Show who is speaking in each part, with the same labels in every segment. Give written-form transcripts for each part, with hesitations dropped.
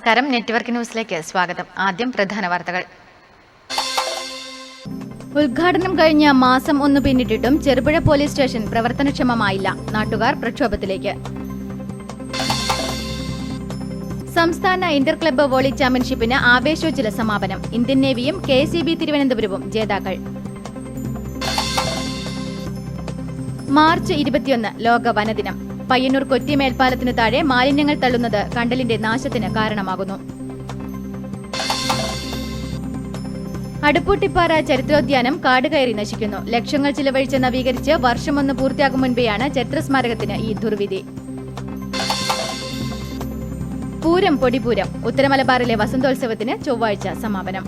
Speaker 1: നമസ്കാരം. നെറ്റ്വർക്ക് ന്യൂസിലേക്ക് സ്വാഗതം. ആദ്യം പ്രധാന വാർത്തകൾ. ഉദ്ഘാടനം കഴിഞ്ഞ മാസം 1 പിന്നിട്ടിട്ടും ചെറുപുഴ പോലീസ് സ്റ്റേഷൻ പ്രവർത്തനക്ഷമമായില്ല. നാട്ടുകാർ പ്രക്ഷോഭത്തിലേക്ക്. സംസ്ഥാന ഇന്റർ ക്ലബ്ബ് വോളി ചാമ്പ്യൻഷിപ്പിന് ആവേശോജ്വല സമാപനം. ഇന്ത്യൻ നേവിയും KCB തിരുവനന്തപുരവും ജേതാക്കൾ. മാർച്ച് 21 ലോക വനദിനം. പയ്യന്നൂർ കൊറ്റി മേൽപ്പാലത്തിനു താഴെ മാലിന്യങ്ങൾ തള്ളുന്നത് കണ്ടലിന്റെ നാശത്തിന് കാരണമാകുന്നു. അടുപ്പൂട്ടിപ്പാറ ചരിത്രോദ്യാനം കാടുകയറി നശിക്കുന്നു. ലക്ഷങ്ങൾ ചിലവഴിച്ച് നവീകരിച്ച് വർഷം 1 പൂർത്തിയാകും മുൻപെയാണ് ചരിത്രസ്മാരകത്തിന് ഈ ദുർവിധി. പൂരം പൊടിപൂരം. ഉത്തരമലബാറിലെ വസന്തോത്സവത്തിന് ചൊവ്വാഴ്ച സമാപനം.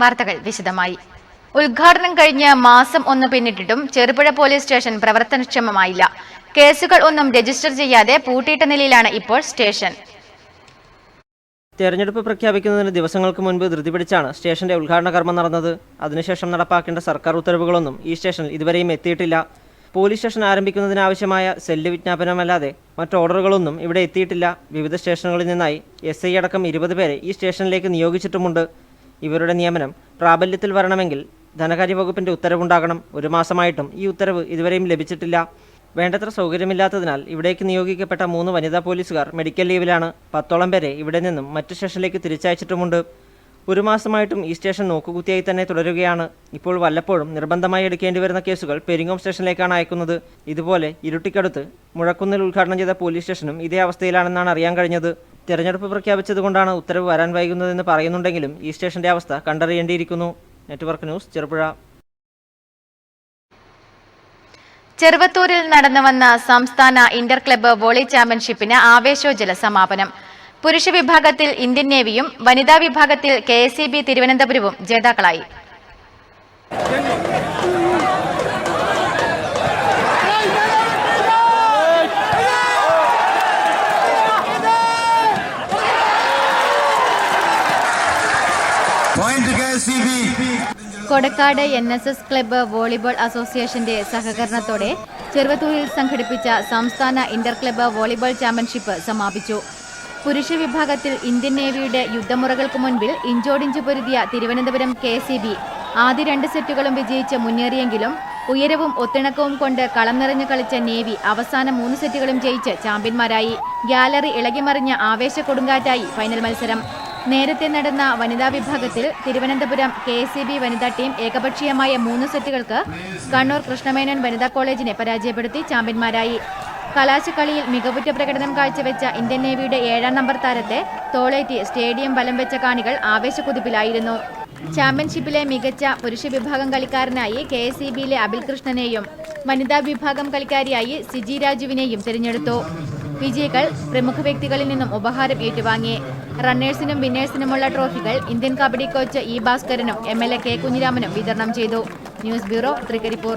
Speaker 1: വാർത്തകൾ വിശദമായി. ഉദ്ഘാടനം കഴിഞ്ഞ് മാസം 1 പിന്നിട്ടിട്ടും ചെറുപുഴ പോലീസ് സ്റ്റേഷൻ പ്രവർത്തനക്ഷമമായില്ല. കേസുകൾ ഒന്നും രജിസ്റ്റർ ചെയ്യാതെ പൂട്ടിയിട്ട നിലയിലാണ് ഇപ്പോൾ സ്റ്റേഷൻ.
Speaker 2: തെരഞ്ഞെടുപ്പ് പ്രഖ്യാപിക്കുന്നതിന് ദിവസങ്ങൾക്ക് മുൻപ് ധൃതി പിടിച്ചാണ് സ്റ്റേഷന്റെ ഉദ്ഘാടന കർമ്മം നടന്നത്. അതിനുശേഷം നടപ്പാക്കേണ്ട സർക്കാർ ഉത്തരവുകളൊന്നും ഈ സ്റ്റേഷനിൽ ഇതുവരെയും എത്തിയിട്ടില്ല. പോലീസ് സ്റ്റേഷൻ ആരംഭിക്കുന്നതിനാവശ്യമായ സെല്ല് വിജ്ഞാപനമല്ലാതെ മറ്റ് ഓർഡറുകളൊന്നും ഇവിടെ എത്തിയിട്ടില്ല. വിവിധ സ്റ്റേഷനുകളിൽ നിന്നായി SI അടക്കം 20 പേരെ ഈ സ്റ്റേഷനിലേക്ക് നിയോഗിച്ചിട്ടുമുണ്ട്. ഇവരുടെ നിയമനം പ്രാബല്യത്തിൽ വരണമെങ്കിൽ ധനകാര്യ വകുപ്പിന്റെ ഉത്തരവുണ്ടാകണം. 1 മാസമായിട്ടും ഈ ഉത്തരവ് ഇതുവരെയും ലഭിച്ചിട്ടില്ല. വേണ്ടത്ര സൗകര്യമില്ലാത്തതിനാൽ ഇവിടേക്ക് നിയോഗിക്കപ്പെട്ട 3 വനിതാ പോലീസുകാർ മെഡിക്കൽ ലീവിലാണ്. 10ഓളം പേരെ ഇവിടെ നിന്നും മറ്റ് സ്റ്റേഷനിലേക്ക് തിരിച്ചയച്ചിട്ടുമുണ്ട്. 1 മാസമായിട്ടും ഈ സ്റ്റേഷൻ നോക്കുകുത്തിയായി തന്നെ തുടരുകയാണ്. ഇപ്പോൾ വല്ലപ്പോഴും നിർബന്ധമായി എടുക്കേണ്ടി വരുന്ന കേസുകൾ പെരിങ്ങോം സ്റ്റേഷനിലേക്കാണ് അയക്കുന്നത്. ഇതുപോലെ ഇരുട്ടിക്കടുത്ത് മുഴക്കുന്നിൽ ഉദ്ഘാടനം ചെയ്ത പോലീസ് സ്റ്റേഷനും ഇതേ അവസ്ഥയിലാണെന്നാണ് അറിയാൻ കഴിഞ്ഞത്. തെരഞ്ഞെടുപ്പ് പ്രഖ്യാപിച്ചതുകൊണ്ടാണ് ഉത്തരവ് വരാൻ വൈകുന്നതെന്ന് പറയുന്നുണ്ടെങ്കിലും ഈ സ്റ്റേഷന്റെ അവസ്ഥ കണ്ടറിയേണ്ടിയിരിക്കുന്നു. Network news, Cherupuzha.
Speaker 1: ചെറുവത്തൂരിൽ നടന്നുവന്ന സംസ്ഥാന ഇന്റർ ക്ലബ്ബ് വോളി ചാമ്പ്യൻഷിപ്പിന് ആവേശോജ്വല സമാപനം. പുരുഷ വിഭാഗത്തിൽ ഇന്ത്യൻ നേവിയും വനിതാ വിഭാഗത്തിൽ KCB തിരുവനന്തപുരവും ജേതാക്കളായി. കൊടക്കാട് NSS ക്ലബ്ബ് വോളിബോൾ അസോസിയേഷന്റെ സഹകരണത്തോടെ ചെറുവത്തൂരിൽ സംഘടിപ്പിച്ച സംസ്ഥാന ഇന്റർ ക്ലബ്ബ് വോളിബോൾ ചാമ്പ്യൻഷിപ്പ് സമാപിച്ചു. പുരുഷ വിഭാഗത്തിൽ ഇന്ത്യൻ നേവിയുടെ യുദ്ധമുറകൾക്ക് മുൻപിൽ ഇഞ്ചോടിഞ്ച് പൊരുതിയ തിരുവനന്തപുരം KCB ആദ്യ 2 സെറ്റുകളും വിജയിച്ച് മുന്നേറിയെങ്കിലും ഉയരവും ഒത്തിണക്കവും കൊണ്ട് കളം നിറഞ്ഞു കളിച്ച നേവി അവസാന 3 സെറ്റുകളും ജയിച്ച് ചാമ്പ്യന്മാരായി. ഗാലറി ഇളകിമറിഞ്ഞ ആവേശ കൊടുങ്കാറ്റായി ഫൈനൽ മത്സരം. നേരത്തെ നടന്ന വനിതാ വിഭാഗത്തിൽ തിരുവനന്തപുരം KCB വനിതാ ടീം ഏകപക്ഷീയമായ 3 സെറ്റുകൾക്ക് കണ്ണൂർ കൃഷ്ണമേനോൻ വനിതാ കോളേജിനെ പരാജയപ്പെടുത്തി ചാമ്പ്യന്മാരായി. കലാശക്കളിയിൽ മികവുറ്റ പ്രകടനം കാഴ്ചവെച്ച ഇന്ത്യൻ നേവിയുടെ 7ാം നമ്പർ താരത്തെ തോളേറ്റി സ്റ്റേഡിയം വലം വെച്ച കാണികൾ ആവേശക്കുതിപ്പിലായിരുന്നു. ചാമ്പ്യൻഷിപ്പിലെ മികച്ച പുരുഷ വിഭാഗം കളിക്കാരനായി KCBയിലെ അബിൽ കൃഷ്ണനെയും വനിതാ വിഭാഗം കളിക്കാരിയായി സിജി രാജുവിനെയും തിരഞ്ഞെടുത്തു. വിജയികൾ പ്രമുഖ വ്യക്തികളിൽ നിന്നും ഉപഹാരം ഏറ്റുവാങ്ങി. റണ്ണേഴ്സിനും വിന്നേഴ്സിനുമുള്ള ട്രോഫികൾ ഇന്ത്യൻ കബഡി കോച്ച് E ഭാസ്കരനും MLA K കുഞ്ഞിരാമനും വിതരണം ചെയ്തു. News bureau, Trikaripur.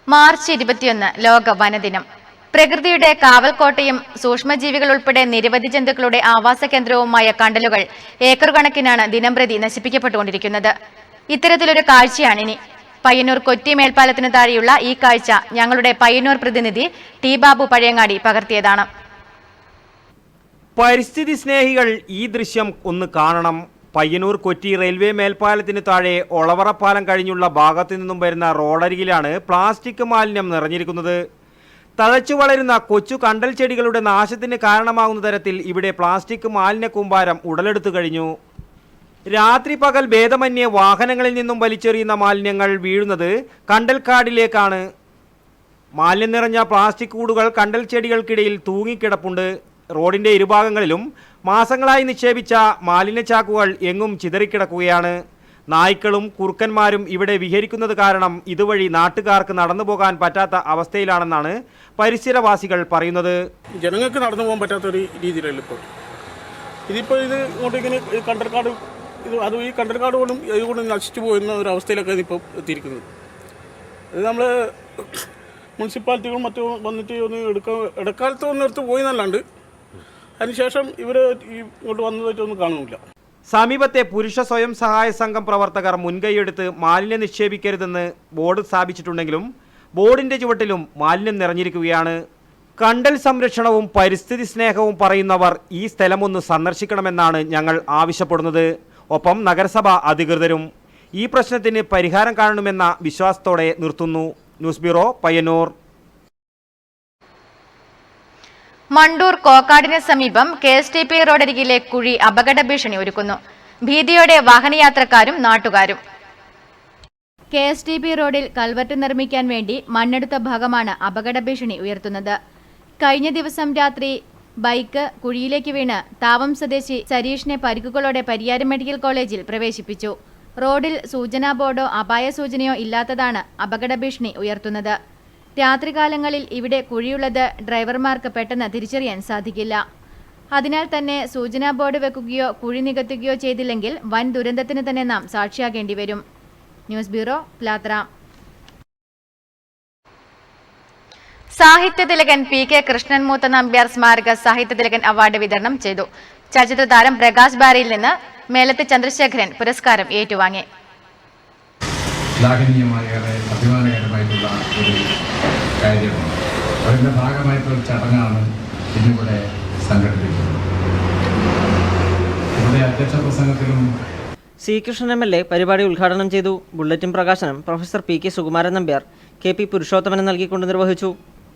Speaker 1: മാർച്ച് 21 ലോക വനദിനം. പ്രകൃതിയുടെ കാവൽക്കോട്ടയും സൂക്ഷ്മജീവികൾ ഉൾപ്പെടെ നിരവധി ജന്തുക്കളുടെ ആവാസ കേന്ദ്രവുമായ കണ്ടലുകൾ ഏക്കർ കണക്കിനാണ് ദിനംപ്രതി നശിപ്പിക്കപ്പെട്ടുകൊണ്ടിരിക്കുന്നത്. ഇത്തരത്തിലൊരു കാഴ്ചയാണിനി. പയ്യന്നൂർ കൊറ്റി മേൽപ്പാലത്തിനു താഴെയുള്ള ഈ കാഴ്ച ഞങ്ങളുടെ പയ്യന്നൂർ പ്രതിനിധി T ബാബു പഴയങ്ങാടി പകർത്തിയതാണ്.
Speaker 3: പരിസ്ഥിതി സ്നേഹികൾ ഈ ദൃശ്യം ഒന്ന് കാണണം. പയ്യന്നൂർ കൊറ്റി റെയിൽവേ മേൽപ്പാലത്തിന് താഴെ ഒളവറപ്പാലം കഴിഞ്ഞുള്ള ഭാഗത്തു നിന്നും വരുന്ന റോഡരികിലാണ് പ്ലാസ്റ്റിക് മാലിന്യം നിറഞ്ഞിരിക്കുന്നത്. തഴച്ചു വളരുന്ന കൊച്ചു കണ്ടൽ ചെടികളുടെ നാശത്തിന് കാരണമാകുന്ന തരത്തിൽ ഇവിടെ പ്ലാസ്റ്റിക് മാലിന്യ കൂമ്പാരം ഉടലെടുത്തു കഴിഞ്ഞു. രാത്രി പകൽ ഭേദമന്യേ വാഹനങ്ങളിൽ നിന്നും വലിച്ചെറിയുന്ന മാലിന്യങ്ങൾ വീഴുന്നത് കണ്ടൽക്കാടിലേക്കാണ്. മാലിന്യം നിറഞ്ഞ പ്ലാസ്റ്റിക് കൂടുകൾ കണ്ടൽ ചെടികൾക്കിടയിൽ തൂങ്ങിക്കിടപ്പുണ്ട്. റോഡിന്റെ ഇരുഭാഗങ്ങളിലും മാസങ്ങളായി നിക്ഷേപിച്ച മാലിന്യച്ചാക്കുകൾ എങ്ങും ചിതറിക്കിടക്കുകയാണ്. നായ്ക്കളും കുറുക്കന്മാരും ഇവിടെ വിഹരിക്കുന്നത് കാരണം ഇതുവഴി നാട്ടുകാർക്ക് നടന്നു പോകാൻ പറ്റാത്ത അവസ്ഥയിലാണെന്നാണ് പരിസരവാസികൾ പറയുന്നത്.
Speaker 4: ജനങ്ങൾക്ക് നടന്നു പോകാൻ പറ്റാത്തൊരു രീതിയിലല്ല ഇതിപ്പോൾ ഇത് ഇങ്ങോട്ട് ഇങ്ങനെ കണ്ടൽക്കാട് അത് ഈ കണ്ടൽക്കാട് കൊണ്ടും ഇതുകൊണ്ട് നശിച്ചു പോകുന്ന ഒരു അവസ്ഥയിലൊക്കെ ഇതിപ്പോൾ എത്തിയിരിക്കുന്നത്. ഇത് നമ്മൾ മുനിസിപ്പാലിറ്റികളും മറ്റും വന്നിട്ട് ഒന്ന് ഇടക്കാലത്ത് ഒന്നെടുത്ത് പോയി എന്നല്ലാണ്ട് അതിനുശേഷം ഇവർ ഇങ്ങോട്ട് വന്നതായിട്ടൊന്നും കാണുന്നില്ല.
Speaker 3: സമീപത്തെ പുരുഷ സ്വയം സഹായ സംഘം പ്രവർത്തകർ മുൻകൈയെടുത്ത് മാലിന്യം നിക്ഷേപിക്കരുതെന്ന് ബോർഡ് സ്ഥാപിച്ചിട്ടുണ്ടെങ്കിലും ബോർഡിന്റെ ചുവട്ടിലും മാലിന്യം നിറഞ്ഞിരിക്കുകയാണ്. കണ്ടൽ സംരക്ഷണവും പരിസ്ഥിതി സ്നേഹവും പറയുന്നവർ ഈ സ്ഥലമൊന്ന് സന്ദർശിക്കണമെന്നാണ് ഞങ്ങൾ ആവശ്യപ്പെടുന്നത്. ഒപ്പം നഗരസഭ അധികൃതരും ഈ പ്രശ്നത്തിന് പരിഹാരം കാണണമെന്ന വിശ്വാസത്തോടെ നിർത്തുന്നു. News bureau, Payyanur.
Speaker 1: മണ്ടൂർ കോക്കാടിന് സമീപം KSTP റോഡരികിലെ കുഴി അപകട ഭീഷണി ഒരുക്കുന്നു. ഭീതിയോടെ വാഹനയാത്രക്കാരും നാട്ടുകാരും. KSTP റോഡിൽ കൽവർട്ട് നിർമ്മിക്കാൻ വേണ്ടി മണ്ണെടുത്ത ഭാഗമാണ് അപകട ഭീഷണി ഉയർത്തുന്നത്. കഴിഞ്ഞ ദിവസം രാത്രി ബൈക്ക് കുഴിയിലേക്ക് വീണ് താവം സ്വദേശി സരീഷിനെ പരിക്കുകളോടെ പരിയാരം മെഡിക്കൽ കോളേജിൽ പ്രവേശിപ്പിച്ചു. റോഡിൽ സൂചനാ ബോർഡോ അപായ സൂചനയോ ഇല്ലാത്തതാണ് അപകട ഭീഷണി ഉയർത്തുന്നത്. രാത്രികാലങ്ങളിൽ ഇവിടെ കുഴിയുള്ളത് ഡ്രൈവർമാർക്ക് പെട്ടെന്ന് തിരിച്ചറിയാൻ സാധിക്കില്ല. അതിനാൽ തന്നെ സൂചനാ ബോർഡ് വെക്കുകയോ കുഴി നികത്തുകയോ ചെയ്തില്ലെങ്കിൽ വൻ ദുരന്തത്തിന് തന്നെ നാം സാക്ഷിയാകേണ്ടി വരും. News bureau, Pilathara. സാഹിത്യ തിലകൻ PK കൃഷ്ണൻ മൂത്ത നമ്പ്യാർ സ്മാരക സാഹിത്യ തിലകൻ അവാർഡ് വിതരണം ചെയ്തു. ചലച്ചിത്ര താരം പ്രകാശ് ബാരിയിൽ നിന്ന് മേലത്ത് ചന്ദ്രശേഖരൻ പുരസ്കാരം ഏറ്റുവാങ്ങി.
Speaker 5: അഭിമാനകരമായിട്ടുള്ള ഒരു കാര്യമാണ്. അതിൻ്റെ ഭാഗമായിട്ടുള്ള ചടങ്ങാണ് ഇന്നിവിടെ സംഘടിപ്പിക്കുന്നത്. ഇവിടെ അധ്യക്ഷ പ്രസംഗത്തിലും
Speaker 2: സി കൃഷ്ണൻ MLA പരിപാടി ഉദ്ഘാടനം ചെയ്തു. ബുള്ളറ്റിൻ പ്രകാശനം professor PK Sukumaran Nambiar KP Purushothaman നൽകിക്കൊണ്ട് നിർവഹിച്ചു.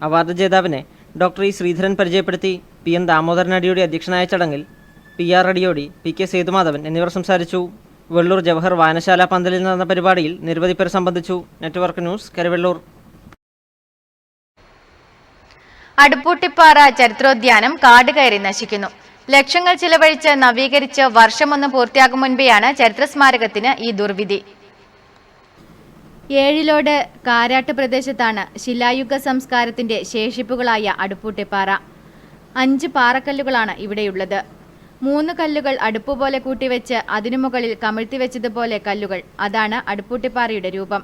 Speaker 2: അവാർഡ് ജേതാവിനെ ഡോക്ടർ E ശ്രീധരൻ പരിചയപ്പെടുത്തി. PN ദാമോദരൻ അടിയോടി അധ്യക്ഷനായ ചടങ്ങിൽ PR അടിയോടി, PK സേതുമാധവൻ എന്നിവർ സംസാരിച്ചു. വെള്ളൂർ ജവഹർ വായനശാല പന്തലിൽ നടന്ന പരിപാടിയിൽ നിരവധി പേർ സംബന്ധിച്ചു. Network news, Karuvellur.
Speaker 1: അടുപ്പൂട്ടിപ്പാറ ചരിത്രോദ്യാനം കാട് കയറി നശിക്കുന്നു. ലക്ഷങ്ങൾ ചിലവഴിച്ച് നവീകരിച്ച് വർഷമൊന്ന് പൂർത്തിയാകും മുൻപെയാണ് ചരിത്ര സ്മാരകത്തിന് ഈ ദുർവിധി. ഏഴിലോട് കാരാട്ട് പ്രദേശത്താണ് ശിലായുഗ സംസ്കാരത്തിന്റെ ശേഷിപ്പുകളായ അടുപ്പൂട്ടിപ്പാറ. 5 പാറക്കല്ലുകളാണ് ഇവിടെയുള്ളത്. 3 കല്ലുകൾ അടുപ്പുപോലെ കൂട്ടിവെച്ച് അതിനു മുകളിൽ കമിഴ്ത്തിവെച്ചതുപോലെ കല്ലുകൾ. അതാണ് അടുപ്പൂട്ടിപ്പാറയുടെ രൂപം.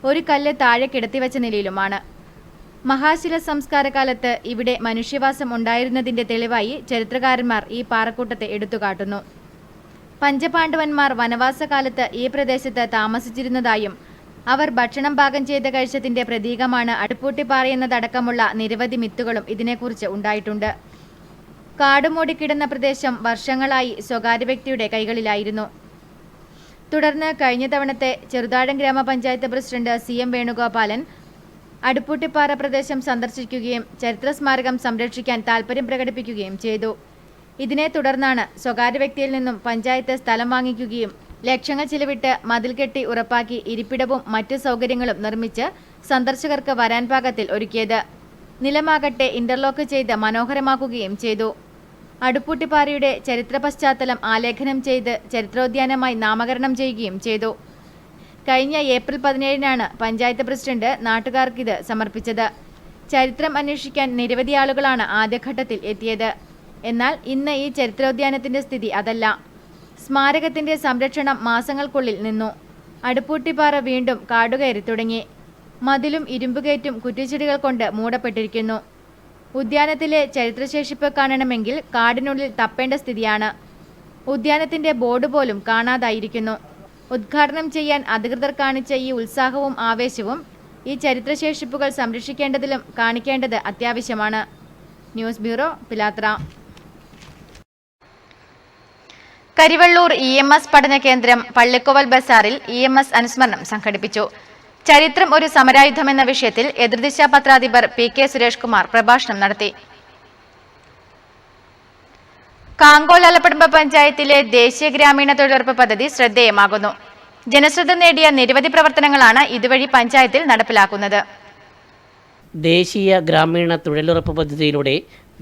Speaker 1: ഒരു കല്ല് താഴെ കിടത്തിവെച്ച നിലയിലുമാണ്. മഹാശില സംസ്കാരകാലത്ത് ഇവിടെ മനുഷ്യവാസം ഉണ്ടായിരുന്നതിന്റെ തെളിവായി ചരിത്രകാരന്മാർ ഈ പാറക്കൂട്ടത്തെ എടുത്തുകാട്ടുന്നു. പഞ്ചപാണ്ഡവന്മാർ വനവാസകാലത്ത് ഈ പ്രദേശത്ത് താമസിച്ചിരുന്നതായും അവർ ഭക്ഷണം പാകം ചെയ്ത് കഴിച്ചതിന്റെ പ്രതീകമാണ് അടുപ്പൂട്ടിപ്പാറയെന്നതടക്കമുള്ള നിരവധി മിത്തുകളും ഇതിനെക്കുറിച്ച് ഉണ്ടായിട്ടുണ്ട്. കാടുമൂടിക്കിടന്ന പ്രദേശം വർഷങ്ങളായി സ്വകാര്യ വ്യക്തിയുടെ കൈകളിലായിരുന്നു. തുടർന്ന് കഴിഞ്ഞ തവണത്തെ ചെറുതാഴം ഗ്രാമപഞ്ചായത്ത് പ്രസിഡന്റ് CM വേണുഗോപാലൻ അടുപ്പൂട്ടിപ്പാറ പ്രദേശം സന്ദർശിക്കുകയും ചരിത്ര സ്മാരകം സംരക്ഷിക്കാൻ താൽപര്യം പ്രകടിപ്പിക്കുകയും ചെയ്തു. ഇതിനെ തുടർന്നാണ് സ്വകാര്യ വ്യക്തിയിൽ നിന്നും പഞ്ചായത്ത് സ്ഥലം വാങ്ങിക്കുകയും ലക്ഷങ്ങൾ ചിലവിട്ട് മതിൽ കെട്ടി ഉറപ്പാക്കി ഇരിപ്പിടവും മറ്റു സൗകര്യങ്ങളും നിർമ്മിച്ച് സന്ദർശകർക്ക് വരാൻ പാകത്തിൽ ഒരുക്കിയത്. നിലമാകട്ടെ ഇന്റർലോക്ക് ചെയ്ത് മനോഹരമാക്കുകയും ചെയ്തു. അടുപ്പൂട്ടിപ്പാറയുടെ ചരിത്ര പശ്ചാത്തലം ആലേഖനം ചെയ്ത് ചരിത്രോദ്യാനമായി നാമകരണം ചെയ്യുകയും ചെയ്തു. കഴിഞ്ഞ ഏപ്രിൽ 17-നാണ് പഞ്ചായത്ത് പ്രസിഡന്റ് നാട്ടുകാർക്കിത് സമർപ്പിച്ചത്. ചരിത്രം അന്വേഷിക്കാൻ നിരവധി ആളുകളാണ് ആദ്യഘട്ടത്തിൽ എത്തിയത്. എന്നാൽ ഇന്ന് ഈ ചരിത്രോദ്യാനത്തിന്റെ സ്ഥിതി അതല്ല. സ്മാരകത്തിന്റെ സംരക്ഷണം മാസങ്ങൾക്കുള്ളിൽ നിന്നു. അടുപ്പൂട്ടിപ്പാറ വീണ്ടും കാടുകയറി തുടങ്ങി. മതിലും ഇരുമ്പുകേറ്റും കുറ്റിച്ചെടികൾ കൊണ്ട് മൂടപ്പെട്ടിരിക്കുന്നു. ഉദ്യാനത്തിലെ ചരിത്രശേഷിപ്പ് കാണണമെങ്കിൽ കാടിനുള്ളിൽ തപ്പേണ്ട സ്ഥിതിയാണ്. ഉദ്യാനത്തിന്റെ ബോർഡ് പോലും കാണാതായിരിക്കുന്നു. ഉദ്ഘാടനം ചെയ്യാൻ അധികൃതർ കാണിച്ച ഈ ഉത്സാഹവും ആവേശവും ഈ ചരിത്രശേഷിപ്പുകൾ സംരക്ഷിക്കേണ്ടതിലും കാണിക്കേണ്ടത് അത്യാവശ്യമാണ്. News bureau, Pilathara. Karivellur EMS പഠന കേന്ദ്രം പള്ളിക്കോവൽ ബസാറിൽ EMS അനുസ്മരണം സംഘടിപ്പിച്ചു. ചരിത്രം ഒരു സമരായുധമെന്ന വിഷയത്തിൽ എതിർദിശ പത്രാധിപർ PK സുരേഷ് കുമാർ പ്രഭാഷണം നടത്തി. കാങ്കോൽ അലപ്പടമ്പ പഞ്ചായത്തിലെ ദേശീയ ഗ്രാമീണ തൊഴിലുറപ്പ് പദ്ധതി ശ്രദ്ധേയമാകുന്നു. ജനശ്രദ്ധ നേടിയ നിരവധി പ്രവർത്തനങ്ങളാണ് ഇതുവഴി പഞ്ചായത്തിൽ നടപ്പിലാക്കുന്നത്.
Speaker 6: ദേശീയ ഗ്രാമീണ തൊഴിലുറപ്പ് പദ്ധതിയിലൂടെ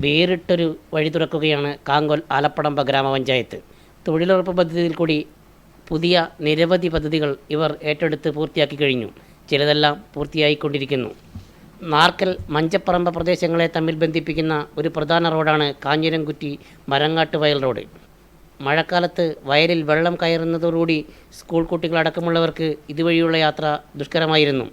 Speaker 6: വേറിട്ടൊരു വഴി തുറക്കുകയാണ് കാങ്കോൽ ആലപ്പടമ്പ ഗ്രാമപഞ്ചായത്ത്. തൊഴിലുറപ്പ് പദ്ധതിയിൽ കൂടി പുതിയ നിരവധി പദ്ധതികൾ ഇവർ ഏറ്റെടുത്ത് പൂർത്തിയാക്കി കഴിഞ്ഞു. ചിലതെല്ലാം പൂർത്തിയായിക്കൊണ്ടിരിക്കുന്നു. നാർക്കൽ, മഞ്ചപ്പറമ്പ് പ്രദേശങ്ങളെ തമ്മിൽ ബന്ധിപ്പിക്കുന്ന ഒരു പ്രധാന റോഡാണ് കാഞ്ഞിരംകുറ്റി മരങ്ങാട്ട് വയൽ റോഡ്. മഴക്കാലത്ത് വയലിൽ വെള്ളം കയറുന്നതോടുകൂടി സ്കൂൾ കുട്ടികളടക്കമുള്ളവർക്ക് ഇതുവഴിയുള്ള യാത്ര ദുഷ്കരമായിരുന്നു.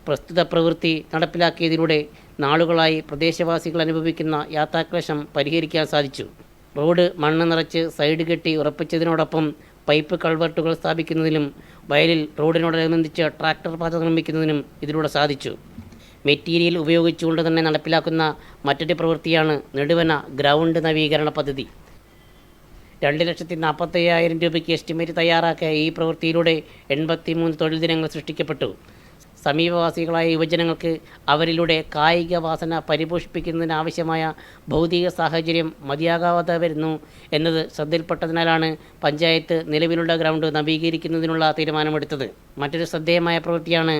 Speaker 6: പ്രസ്തുത പ്രവൃത്തി നടപ്പിലാക്കിയതിലൂടെ നാളുകളായി പ്രദേശവാസികൾ അനുഭവിക്കുന്ന യാത്രാക്ലേശം പരിഹരിക്കാൻ സാധിച്ചു. റോഡ് മണ്ണ് നിറച്ച് സൈഡ് കെട്ടി ഉറപ്പിച്ചതിനോടൊപ്പം പൈപ്പ് കൾവർട്ടുകൾ സ്ഥാപിക്കുന്നതിനും വയലിൽ റോഡിനോടനുബന്ധിച്ച് ട്രാക്ടർ പാത നിർമ്മിക്കുന്നതിനും ഇതിലൂടെ സാധിച്ചു. മെറ്റീരിയൽ ഉപയോഗിച്ചുകൊണ്ട് തന്നെ നടപ്പിലാക്കുന്ന മറ്റൊരു പ്രവൃത്തിയാണ് നെടുവന ഗ്രൗണ്ട് നവീകരണ പദ്ധതി. 2,45,000 രൂപയ്ക്ക് എസ്റ്റിമേറ്റ് തയ്യാറാക്കിയ ഈ പ്രവൃത്തിയിലൂടെ 83 തൊഴിൽ ദിനങ്ങൾ സൃഷ്ടിക്കപ്പെട്ടു. സമീപവാസികളായ യുവജനങ്ങൾക്ക് അവരിലൂടെ കായിക വാസന പരിപോഷിപ്പിക്കുന്നതിനാവശ്യമായ ഭൗതിക സാഹചര്യം മതിയാകാതെ വരുന്നു എന്നത് ശ്രദ്ധയിൽപ്പെട്ടതിനാലാണ് പഞ്ചായത്ത് നിലവിലുള്ള ഗ്രൗണ്ട് നവീകരിക്കുന്നതിനുള്ള തീരുമാനമെടുത്തത്. മറ്റൊരു ശ്രദ്ധേയമായ പ്രവൃത്തിയാണ്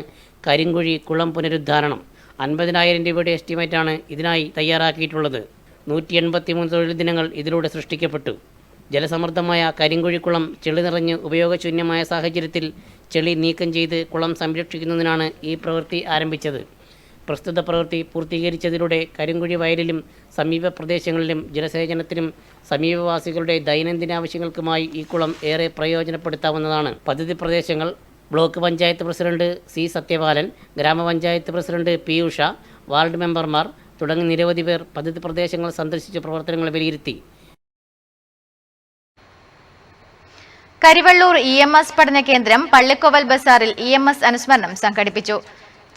Speaker 6: കരിങ്കുഴി കുളം പുനരുദ്ധാരണം. 50,000 രൂപയുടെ എസ്റ്റിമേറ്റാണ് ഇതിനായി തയ്യാറാക്കിയിട്ടുള്ളത്. 183 തൊഴിൽ ദിനങ്ങൾ ഇതിലൂടെ സൃഷ്ടിക്കപ്പെട്ടു. ജലസമൃദ്ധമായ കരിങ്കുഴിക്കുളം ചെളി നിറഞ്ഞ് ഉപയോഗശൂന്യമായ സാഹചര്യത്തിൽ ചെളി നീക്കം ചെയ്ത് കുളം സംരക്ഷിക്കുന്നതിനാണ് ഈ പ്രവൃത്തി ആരംഭിച്ചത്. പ്രസ്തുത പ്രവൃത്തി പൂർത്തീകരിച്ചതിലൂടെ കരിങ്കുഴി വയലിലും സമീപ പ്രദേശങ്ങളിലും ജലസേചനത്തിനും സമീപവാസികളുടെ ദൈനംദിന ആവശ്യങ്ങൾക്കുമായി ഈ കുളം ഏറെ പ്രയോജനപ്പെടുത്താവുന്നതാണ്. പദ്ധതി പ്രദേശങ്ങൾ block panchayat president C Sathyapalan, ഗ്രാമപഞ്ചായത്ത് പ്രസിഡന്റ് പി ഉഷ, വാർഡ് മെമ്പർമാർ തുടങ്ങി നിരവധി പേർ പദ്ധതി പ്രദേശങ്ങൾ സന്ദർശിച്ച് പ്രവർത്തനങ്ങൾ വിലയിരുത്തി.
Speaker 1: കരിവള്ളൂർ EMS പഠന കേന്ദ്രം പള്ളിക്കോവൽ ബസാറിൽ EMS അനുസ്മരണം സംഘടിപ്പിച്ചു.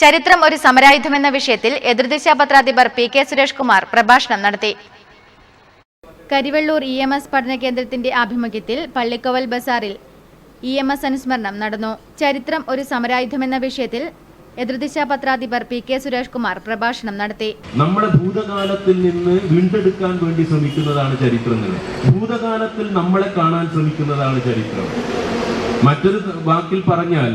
Speaker 1: ചരിത്രം ഒരു സമരായുധമെന്ന വിഷയത്തിൽ എതിർദിശാ പത്രാധിപർ PK സുരേഷ് കുമാർ പ്രഭാഷണം നടത്തി. കരിവള്ളൂർ EMS പഠന കേന്ദ്രത്തിന്റെ ആഭിമുഖ്യത്തിൽ പള്ളിക്കോവൽ ബസാറിൽ EMS അനുസ്മരണം നടന്നു. ചരിത്രം ഒരു സമരായുധമെന്ന വിഷയത്തിൽ എതിർദിശാ പത്രാധിപർ PK സുരേഷ് കുമാർ പ്രഭാഷണം നടത്തി.
Speaker 7: നമ്മുടെ ഭൂതകാലത്തിൽ നിന്ന് വീണ്ടെടുക്കാൻ വേണ്ടി ശ്രമിക്കുന്നതാണ് ചരിത്രങ്ങൾ. ഭൂതകാലത്തിൽ നമ്മളെ കാണാൻ ശ്രമിക്കുന്നതാണ് ചരിത്രം. മറ്റൊരു വാക്കിൽ പറഞ്ഞാൽ